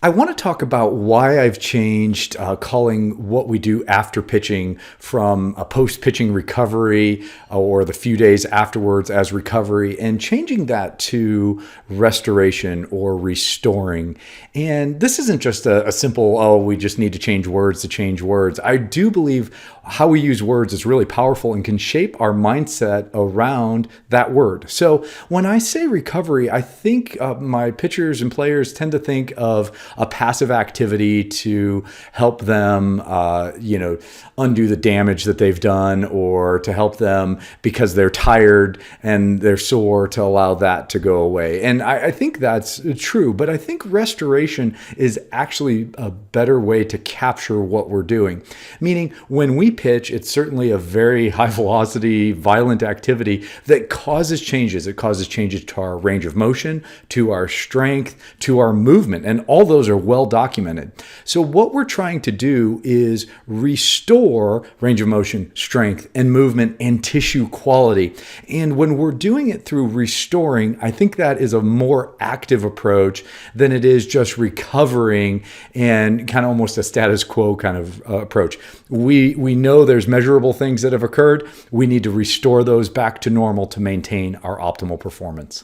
I want to talk about why I've changed calling what we do after pitching from a post-pitching recovery or the few days afterwards as recovery, and changing that to restoration or restoring. And this isn't just a simple, oh, we just need to change words to change words. I do believe how we use words is really powerful and can shape our mindset around that word. So when I say recovery, I think my pitchers and players tend to think of a passive activity to help them, undo the damage that they've done, or to help them because they're tired and they're sore, to allow that to go away. And I think that's true, but I think restoration is actually a better way to capture what we're doing. Meaning, when we pitch, it's certainly a very high velocity, violent activity that causes changes. It causes changes to our range of motion, to our strength, to our movement, and all those are well documented. So what we're trying to do is restore range of motion, strength, and movement and tissue quality. And when we're doing it through restoring, I think that is a more active approach than it is just recovering and kind of almost a status quo kind of approach. We know there's measurable things that have occurred. We need to restore those back to normal to maintain our optimal performance.